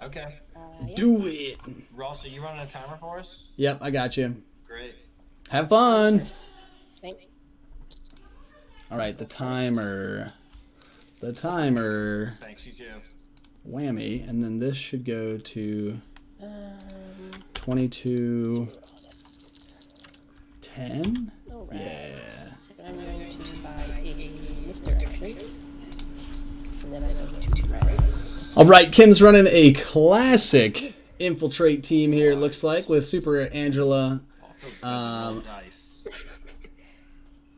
Okay. Yeah. Do it. Ross, are you running a timer for us? Yep, I got you. Great. Have fun. Thanks. All right, the timer. The timer. Thanks, you too. Whammy. And then this should go to Um, 22. 10? all right. Yeah. So I'm going to buy a misdirection. And then I'm going to res. All right, Kim's running a classic infiltrate team here, it looks like, with Super Angela. Dice.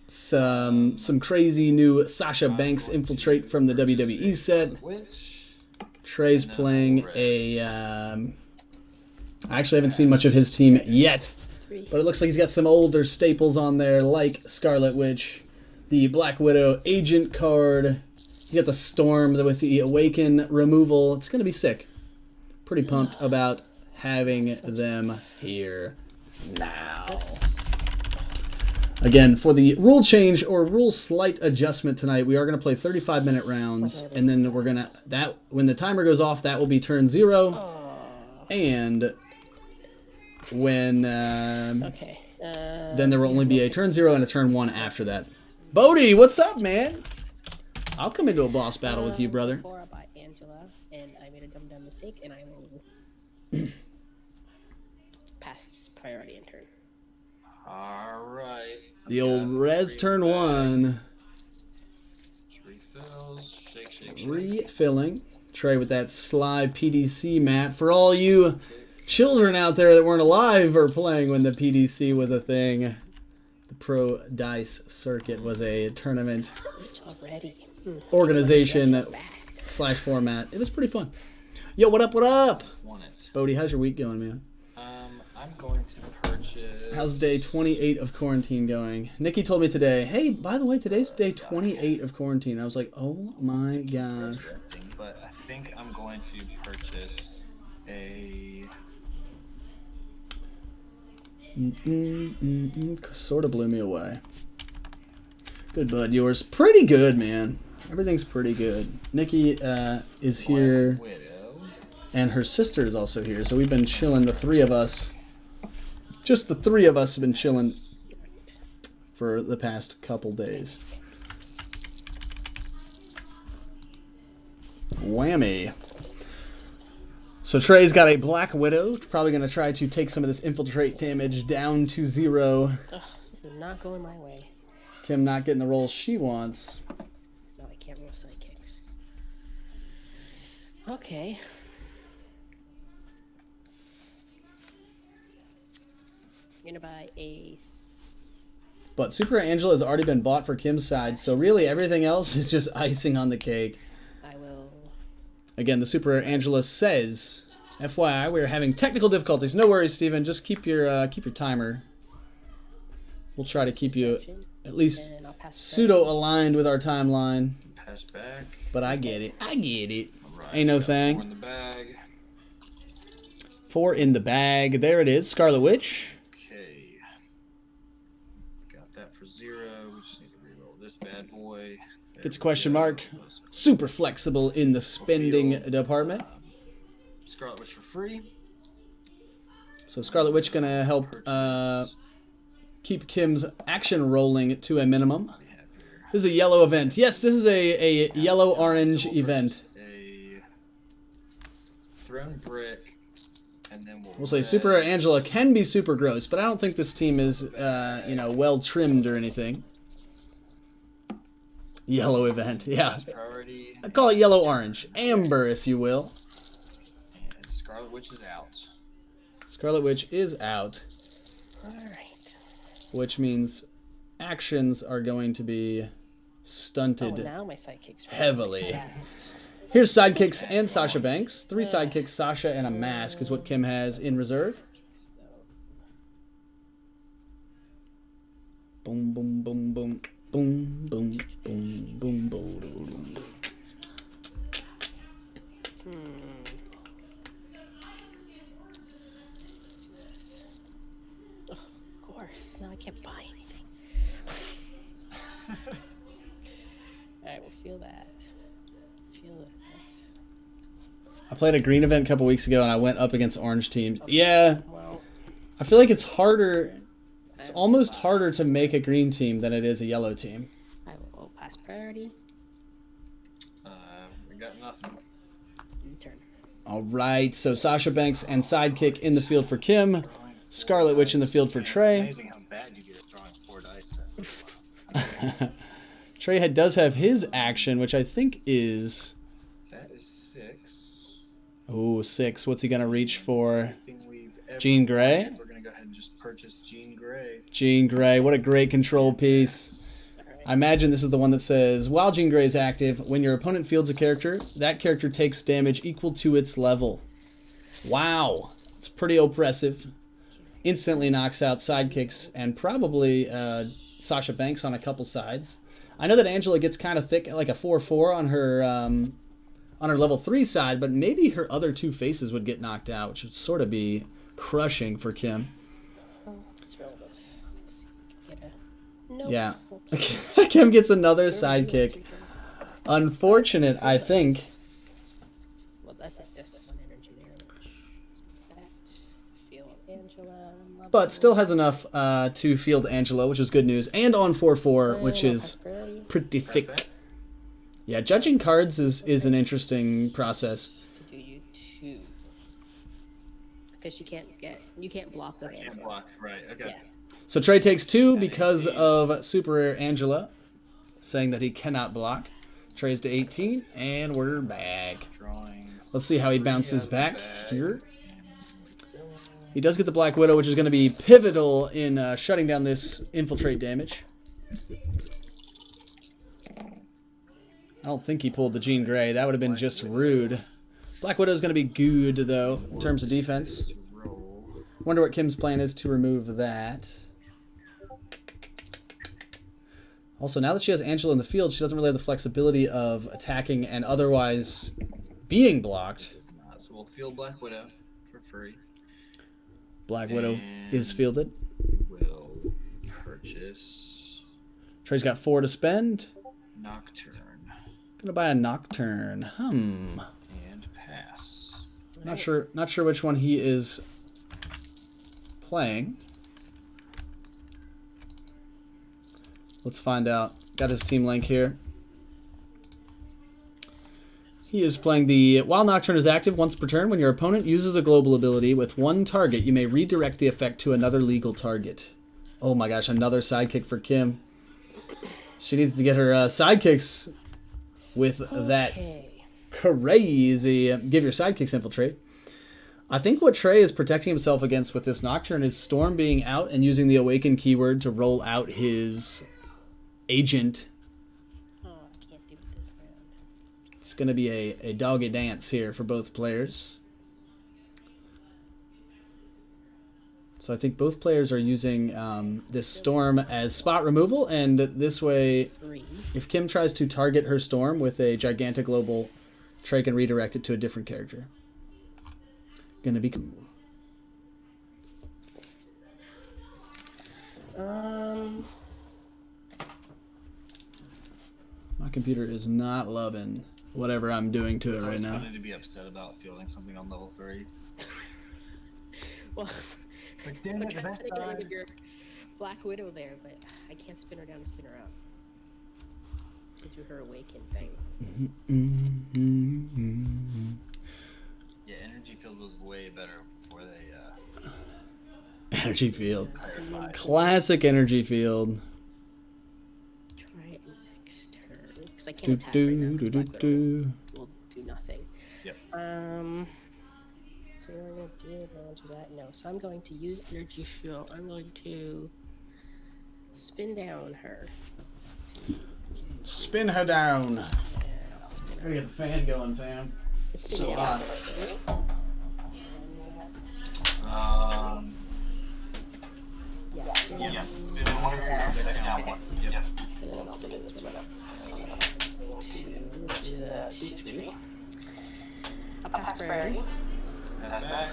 Some crazy new Sasha Banks infiltrate from the WWE set. Which? Trey's playing a... I actually haven't seen much of his team yet, but it looks like he's got some older staples on there, like Scarlet Witch, the Black Widow Agent card. You got the Storm with the Awaken removal. It's going to be sick. Pretty pumped about having them here now. Again, for the rule change or rule slight adjustment tonight, we are going to play 35-minute rounds, and then we're going to when the timer goes off, that will be turn 0, and when then there will only be a turn 0 and a turn 1 after that. Bodie, what's up, man? I'll come into a boss battle with you, brother. Before I bought Angela, and I made a dumb mistake, and I will pass priority in turn. All right. The old res turn 1. Refills. Shake, shake, shake. Refilling. Trey with that Sly PDC mat. For all you children out there that weren't alive or playing when the PDC was a thing, the Pro Dice Circuit was a tournament Already. organization / format. It was pretty fun. Yo, what up, what up? Want it. Bodie, how's your week going, man? I'm going to purchase... How's day 28 of quarantine going? Nikki told me today, hey, by the way, today's day 28 of quarantine. I was like, oh my gosh. But I think I'm going to purchase a... Sort of blew me away. Good, bud. Yours pretty good, man. Everything's pretty good. Nikki is here, and her sister is also here. So we've been chilling, the three of us. Just the three of us have been chilling for the past couple days. Whammy. So Trey's got a Black Widow. Probably going to try to take some of this infiltrate damage down to 0. Ugh, this is not going my way. Kim not getting the roll she wants. No, I can't roll sidekicks. Okay. I'm gonna buy a... But Super Angela has already been bought for Kim's side, so really everything else is just icing on the cake. I will... Again, the Super Angela says, FYI, we're having technical difficulties. No worries, Steven. Just keep your timer. We'll try to keep you at least pseudo-aligned with our timeline. Pass back. But I get it. I get it. Right, Ain't no so thing. 4 in the bag. 4 in the bag. There it is. Scarlet Witch. Okay. Got that for 0. We just need to reroll this bad boy. There Gets a we question go. mark. Super flexible in the spending department. Scarlet Witch for free. So Scarlet Witch going to help keep Kim's action rolling to a minimum. This is a yellow event. Yes, this is a yellow-orange event. A thrown brick, and then We'll say Super Angela can be super gross, but I don't think this team is, well trimmed or anything. Yellow event, yeah. Priority. I call it yellow-orange. Amber, if you will. And Scarlet Witch is out. Scarlet Witch is out, Alright. which means actions are going to be stunted now my sidekicks are heavily. Yeah. Here's sidekicks and Sasha Banks. 3 sidekicks, Sasha, and a mask is what Kim has in reserve. Boom, boom, boom, boom. Boom, boom, boom, boom, boom, boom. Oh, of course. Now I can't buy anything. Alright, we'll feel that. Feel that. I played a green event a couple weeks ago, and I went up against orange teams. Okay. Yeah, Well, I feel like it's harder. It's almost harder to make a green team than it is a yellow team. I will pass priority. We got nothing. Turn. All right, so Sasha Banks and Sidekick in the field for Kim. Scarlet Witch in the field for It's Trey. amazing how bad you get at throwing 4 dice. Trey does have his action, which I think is... That is 6. Oh, 6. What's he going to reach for? Everything we've ever Jean Grey? wanted. We're going to go ahead and just purchase Jean Grey. Jean Grey. What a great control piece. I imagine this is the one that says, while Jean Grey is active, when your opponent fields a character, that character takes damage equal to its level. Wow. It's pretty oppressive. Instantly knocks out Sidekicks and probably Sasha Banks on a couple sides. I know that Angela gets kind of thick, like a 4/4 on her level 3 side, but maybe her other 2 faces would get knocked out, which would sort of be crushing for Kim. Oh, let's roll this. Let's get a... Nope. Yeah. Okay. Kim gets another sidekick. Unfortunate, I think. Well, that's just 1 energy there. That field Angela. But still has enough to field Angela, which is good news. And on 4/4, which is pretty thick. Yeah, judging cards is an interesting process. To do you 2. Because you can't block with Can't Angela. block, right? Okay. Yeah. So Trey takes 2 because of Super Rare Angela saying that he cannot block. Trey's to 18, and we're back. Drawing. Let's see how he bounces back here. He does get the Black Widow, which is going to be pivotal in shutting down this infiltrate damage. I don't think he pulled the Jean Grey. That would have been just rude. Black Widow is going to be good, though, in terms of defense. Wonder what Kim's plan is to remove that. Also, now that she has Angela in the field, she doesn't really have the flexibility of attacking and otherwise being blocked. Does not. So we'll field Black Widow for free. Black Widow is fielded. We will purchase Trey's got 4 to spend. Nocturne Gonna buy a Nocturne. and pass. Not sure which one he is playing. Let's find out. Got his team link here. He is playing the... While Nocturne is active once per turn, when your opponent uses a global ability with 1 target, you may redirect the effect to another legal target. Oh my gosh, another sidekick for Kim. She needs to get her sidekicks with that crazy... Give your sidekicks infiltrate. I think what Trey is protecting himself against with this Nocturne is Storm being out and using the Awaken keyword to roll out his agent. Oh, I can't do it this round. It's going to be a doggy dance here for both players. So I think both players are using this Storm as spot removal, and this way, 3. if Kim tries to target her Storm with a gigantic global, Trey can redirect it to a different character. Gonna be cool. My computer is not loving whatever I'm doing to it It's right always now. funny to be upset about fielding something on level 3. Well, Like, damn it, the best I time. your Black Widow there, but I can't spin her down and spin her out. To do her Awaken thing. Yeah, Energy Field was way better before they Energy field. clarified. Classic energy field. Try it next turn. Because I can't attack right now. 'Cause Black Widow will do nothing. Yep. So we're going to do that. No. So I'm going to use Energy Fuel. I'm going to spin down her. Spin her down. Yeah, I'll spin her. Gotta get the fan going, fam. It's So spin hot. down. Yeah, spin down. Yeah, spin one of your down one. Yep. And then I'll spin this one up. 2, 3. I'll pass priority. Pass back.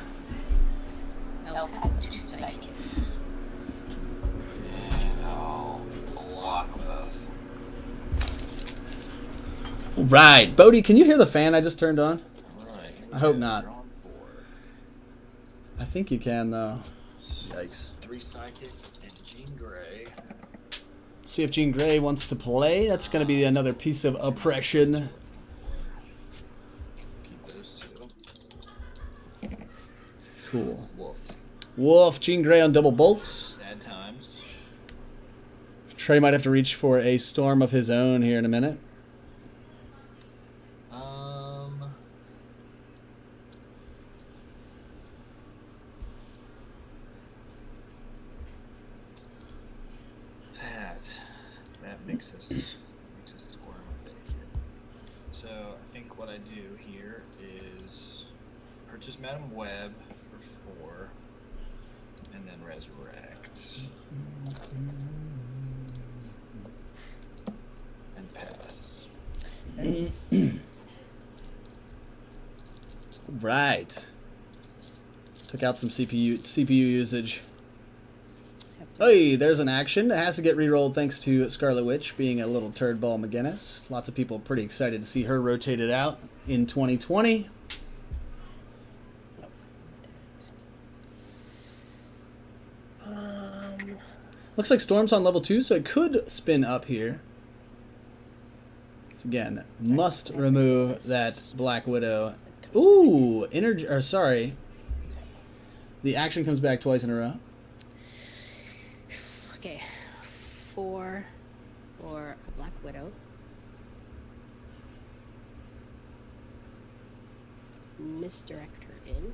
I'll tap 2 sidekick. And I'll block both. Right. Bodhi, can you hear the fan I just turned on? Alright. I I hope not. Drawn 4. I think you can, though. Yikes. 3 sidekicks and Jean Grey. See if Jean Grey wants to play. That's going to be another piece of oppression. Keep those 2. Cool. Wolf. Wolf, Jean Grey on double bolts. Sad times. Trey might have to reach for a storm of his own here in a minute. That makes us squirm a bit here. So I think what I do here is purchase Madam Web for 4, and then resurrect, and pass. Right. Took out some CPU usage. Hey, there's an action. It has to get rerolled thanks to Scarlet Witch being a little turd ball McGinnis. Lots of people pretty excited to see her rotated out in 2020. Looks like Storm's on level 2, so it could spin up here. So again, must remove that Black Widow. Ooh, energy. Or sorry, the action comes back twice in a row. Okay, 4 for a Black Widow. Misdirect her in.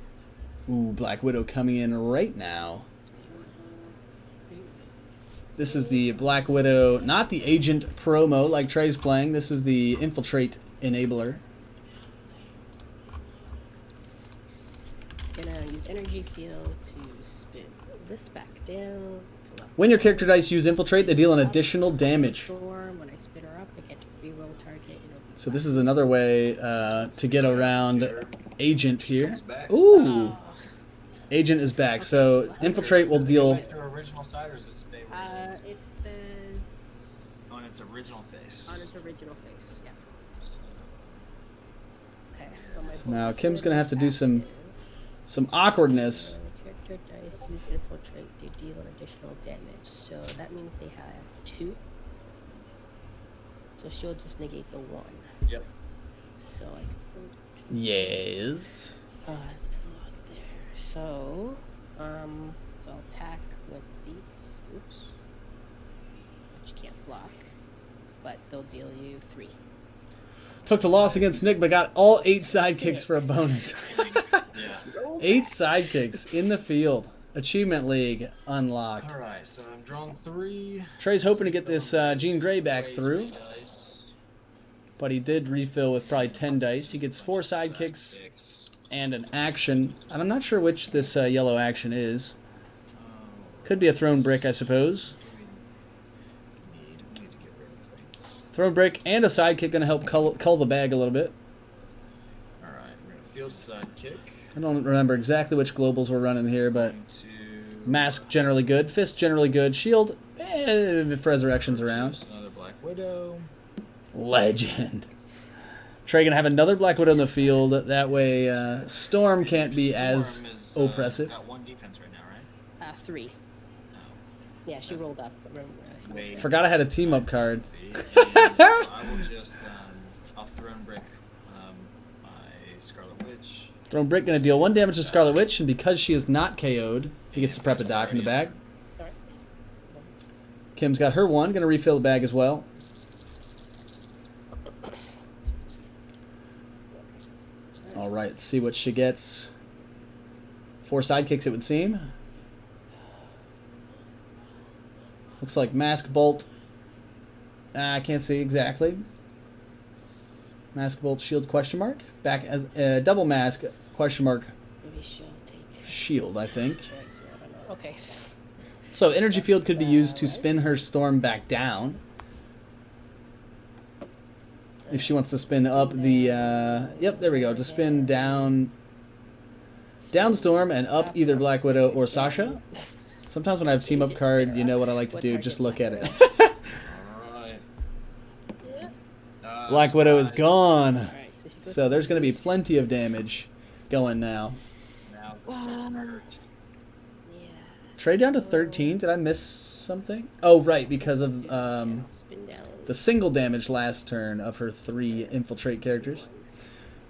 Ooh, Black Widow coming in right now. This is the Black Widow, not the Agent promo like Trey's playing. This is the Infiltrate Enabler. Gonna use Energy Field to spin this back down. When your character dice use Infiltrate, they deal an additional damage. When I spin her up, I get to reroll target. So this is another way to get around Agent here. Ooh! Agent is back. So Infiltrate will deal... Back to her original side, or does it stay where it is? It says... On its original face. On its original face, yeah. Okay. So now Kim's going to have to do some awkwardness. Character dice use Infiltrate, they deal an additional damage. So that means they have 2. So she'll just negate the 1. Yep. So I can still... Yes. It's still up there. So, so I'll attack with these. Oops. Which you can't block. But they'll deal you 3. Took the loss against Nick, but got all 8 sidekicks for a bonus. Yeah. 8 sidekicks in the field. Achievement League unlocked. Alright, so I'm drawing 3. Trey's hoping to get this Jean Grey back through. But he did refill with probably 10 dice. He gets 4 sidekicks and an action. And I'm not sure which this yellow action is. Could be a thrown brick, I suppose. We need to get rid of things. Thrown brick and a sidekick going to help cull the bag a little bit. Alright, we're going to field sidekick. I don't remember exactly which globals we're running here, but mask generally good, fist generally good, shield if resurrection's around. Another Black Widow. Legend. Trey gonna have another Black Widow in the field. That way, Storm can't be as oppressive. Got 1 defense right now, right? 3. No. Yeah, she rolled up. Wait. Forgot I had a team up card. So I will just, I'll thrown brick my Scarlet Witch. Thrown brick gonna deal 1 damage to Scarlet Witch, and because she is not KO'd, he gets to prep a die from the bag. Kim's got her 1, gonna refill the bag as well. Alright, let's see what she gets. 4 sidekicks, it would seem. Looks like Mask Bolt. I can't see exactly. Mask Bolt Shield question mark. Back as double mask question mark. Maybe she'll take Shield, I think. Okay. So Energy Field could be used to spin her Storm back down. If she wants to spin up the, yep, there we go, to spin down Storm and up either Black Widow or Sasha. Sometimes when I have team up card, you know what I like to do, just look at it. Alright. Black Widow is gone. So there's going to be plenty of damage going now. Now it's starting to hurt. Yeah. Trey down to 13. Did I miss something? Oh, right, because of Spin down. the single damage last turn of her 3 infiltrate characters.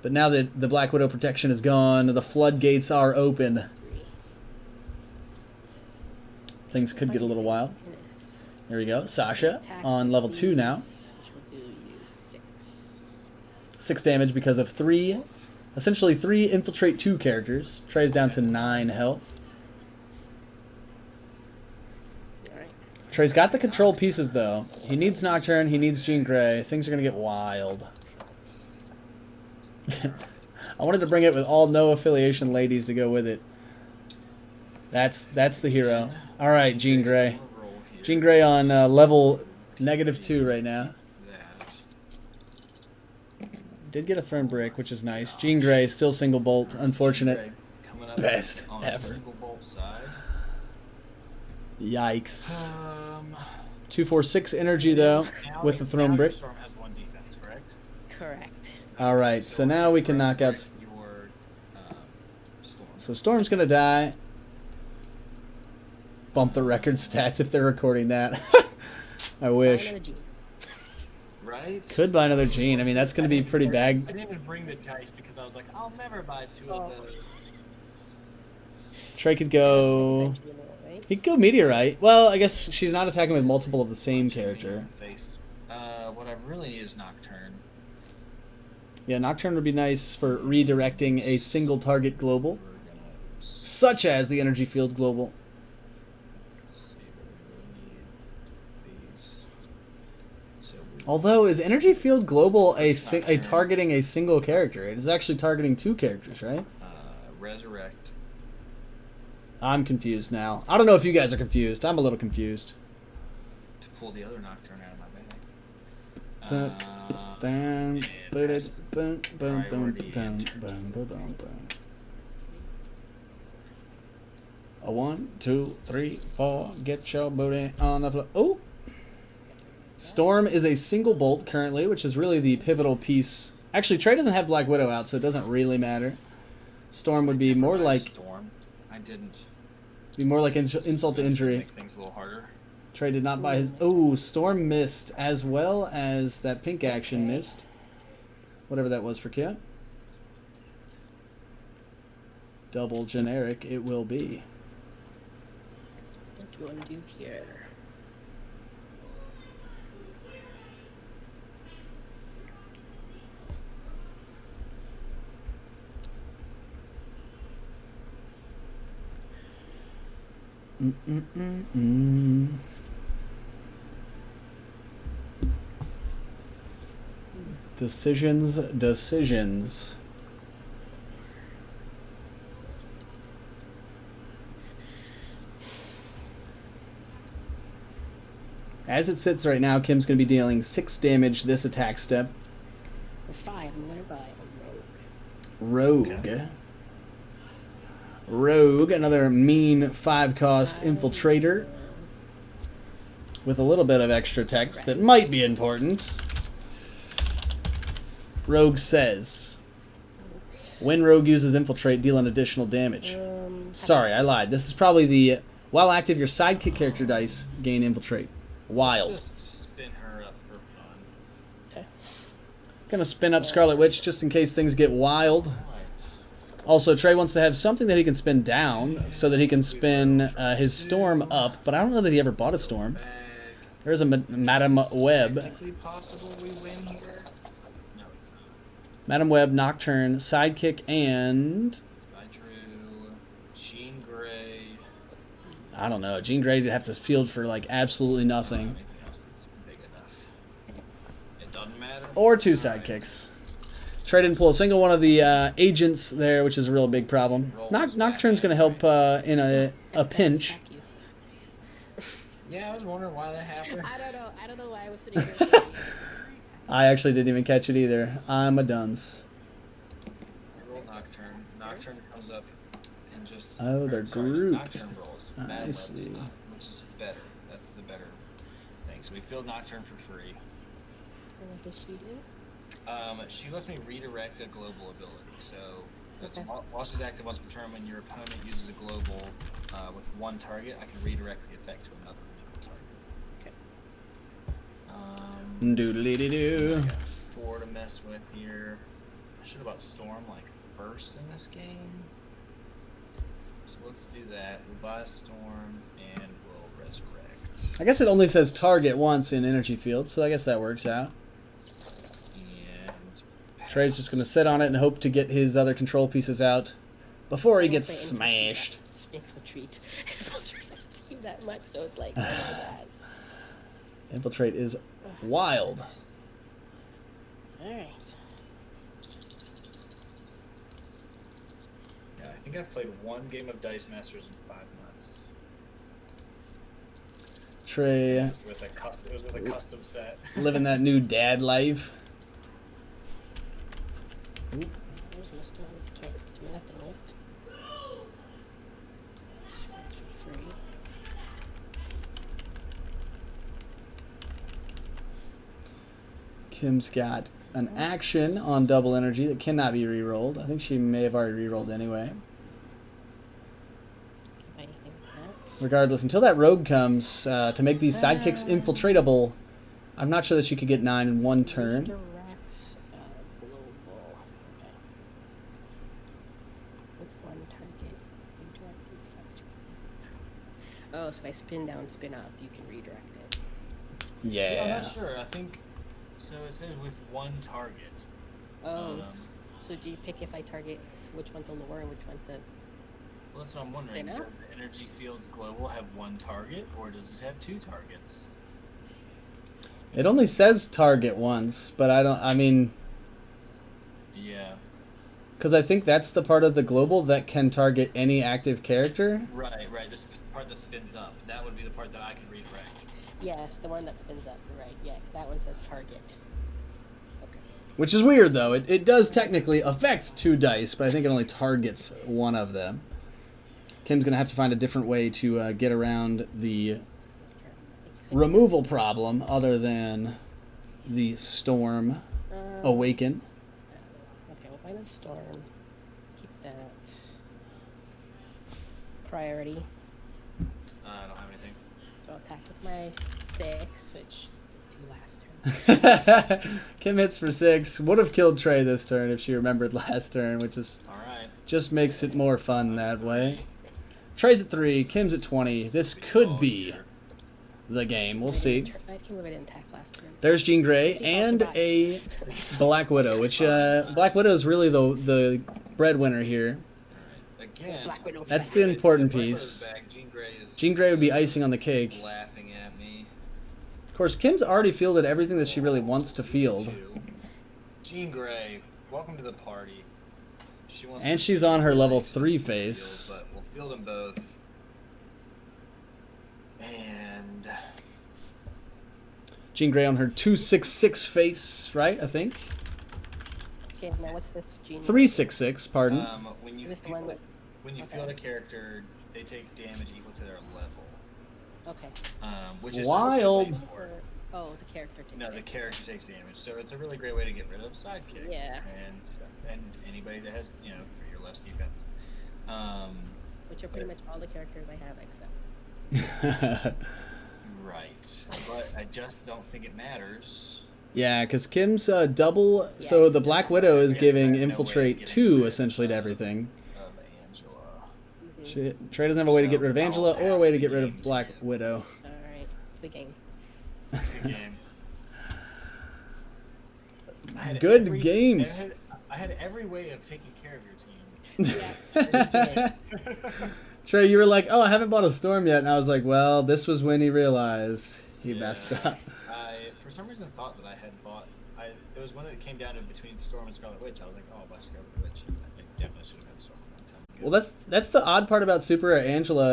But now that the Black Widow protection is gone, the floodgates are open. 3. Things could get a little wild. There we go. Sasha on level 2 now. She'll do you 6. 6 damage because of 3, essentially 3 infiltrate 2 characters. Trey's down to 9 health. Alright. Trey's got the control pieces though. He needs Nocturne, he needs Jean Grey. Things are going to get wild. I wanted to bring it with all no affiliation ladies to go with it. That's the hero. All right, Jean Grey. Jean Grey on level -2 right now. Did get a Throne Brick, which is nice. Jean Grey still single bolt. Unfortunate. Best ever. Yikes. 246 energy though with the Throne Brick. Storm has 1 defense, correct? Correct. All right, so now we can knock out. Your Storm. So Storm's gonna die. Bump the record stats if they're recording that. I wish. Right? Could buy another Jean. I mean, that's gonna be pretty I bad. didn't even bring the dice because I was like, I'll never buy 2 of those. Trey could go. He could go Meteorite. Well, I guess she's not attacking with multiple of the same character. Face. What I really need is Nocturne. Yeah, Nocturne would be nice for redirecting a single target global, such as the Energy Field Global. Although, is Energy Field Global a targeting a single character? It is actually targeting 2 characters, right? Resurrect. I'm confused now. I don't know if you guys are confused. I'm a little confused. To pull the other Nocturne out of my bag. A 1, 2, 3, 4. Get your booty on the floor. Oh! Storm is a single bolt currently, which is really the pivotal piece. Actually, Trey doesn't have Black Widow out, so it doesn't really matter. Storm would be more like. Storm. I didn't. Be more like insult to injury. Make things a little harder. Trey did not buy his. Oh, Storm missed as well as that pink action missed. Whatever that was for Kia. Double generic it will be. What do you want to do here? Decisions. As it sits right now, Kim's going to be dealing 6 damage this attack step. For 5, I'm going to buy a Rogue. Okay. Rogue, another mean 5-cost infiltrator with a little bit of extra text that might be important. Rogue says, when Rogue uses infiltrate, deal an additional damage. Sorry, I lied. This is probably the, while active, your sidekick character dice gain infiltrate. Wild. Let's just spin her up for fun. Okay. Gonna spin up Scarlet Witch just in case things get wild. Also, Trey wants to have something that he can spin down so that he can spin his Storm up, but I don't know that he ever bought a Storm. There's a Madam Web. Madam Web, Nocturne, Sidekick, and... Jean Grey. I don't know. Jean Grey would have to field for, like, absolutely nothing. Anything else that's big enough. It doesn't matter. Or 2 sidekicks. Trey didn't pull a single one of the agents there, which is a real big problem. Nocturne's going to help in a pinch. Yeah, I was wondering why that happened. I don't know why I was sitting here. I actually didn't even catch it either. I'm a dunce. Roll Nocturne. Nocturne comes up and just... Oh, they're grouped. Nocturne rolls. I Mad Web see. does not, which is better. That's the better thing. So we filled Nocturne for free. What does she do? She lets me redirect a global ability. So So while she's active once per turn, when your opponent uses a global with one target, I can redirect the effect to another equal target. Doodly-doo. I got 4 to mess with here. I should have bought Storm like first in this game. So let's do that. We'll buy a Storm and we'll resurrect. I guess it only says target once in energy field, so I guess that works out. And Trey's just going to sit on it and hope to get his other control pieces out before he gets smashed. Infiltrate. Infiltrate the team that much, so it's like, not bad. Infiltrate is wild. Alright. yeah, I think I've played 1 game of Dice Masters in 5 months. Trey It was with a custom set. living that new dad life. There's no stone to do nothing with. It's for free. Kim's got an action on double energy that cannot be re-rolled. I think she may have already re-rolled anyway. Anything with that. Regardless, until that rogue comes to make these sidekicks infiltratable, I'm not sure that she could get 9 in 1 turn. Redirects, global. Okay. With 1 target. Redirect the effect. Oh, so if I spin down, spin up, you can redirect it. Yeah. I'm not sure. I think so. It says with 1 target. Oh. So do you pick if I target which one to lower and which one to... Well, that's what I'm wondering. Spin Does up? the Energy Fields Global have 1 target, or does it have 2 targets? It only says target once, but I mean, Yeah. because I think that's the part of the global that can target any active character. Right. This part that spins up. That would be the part that I can redirect. Yes, the one that spins up, you're right. Yeah, that one says target. Okay. Which is weird, though. It does technically affect 2 dice, but I think it only targets 1 of them. Kim's going to have to find a different way to get around the removal problem other than the Storm Awaken. Okay, we'll find a storm. Keep that. Priority. I don't have anything. So I'll attack with my 6, which didn't do last turn. Kim hits for 6. Would have killed Trey this turn if she remembered last turn, which is All right. just makes it more fun that way. Trey's at 3, Kim's at 20. This could be the game. We'll see. I can move it in attack last turn. There's Jean Grey and a Black Widow, which Black Widow is really the breadwinner here. Again. Black Widow's That's back. the important Black Widow's piece. back. Jean Grey is. Jean Grey would be icing on the cake. Laughing at me. Of course, Kim's already fielded everything that she really wants to field. Jean Grey, welcome to the party. She wants And to she's field on her level life 3 into the face. field, but we'll field them both. And Jean Grey on her 266 face, right? I think Okay, now what's this gene? 366. Pardon. when you Is this the one field, that- when you okay. field a character, they take damage equal to their level. Okay. Which is Wild. Just a way for- Oh, the character takes No, the damage. character takes damage, so it's a really great way to get rid of sidekicks. Yeah. And anybody that has 3 or less defense. Which are pretty much all the characters I have except. Right, but I just don't think it matters. Yeah, because Kim's double. Yeah, So she's the got Black that. Widow is Yeah, giving I have no way of infiltrate getting 2 rid essentially to of- everything. Of Angela. Trey doesn't have a way to get rid of So, Angela I'll or a way to pass get the rid game of to Black you. Widow. Alright, the game. Good game. I had Good games. I had every way of taking care of your team. Yeah. Trey, you were like, "Oh, I haven't bought a Storm yet," and I was like, "Well, this was when he realized he messed up." I, for some reason, thought that I had bought. It was when it came down to between Storm and Scarlet Witch. I was like, "Oh, I'll buy Scarlet Witch." I definitely should have had Storm a long time ago. Well, that's the odd part about Super Angela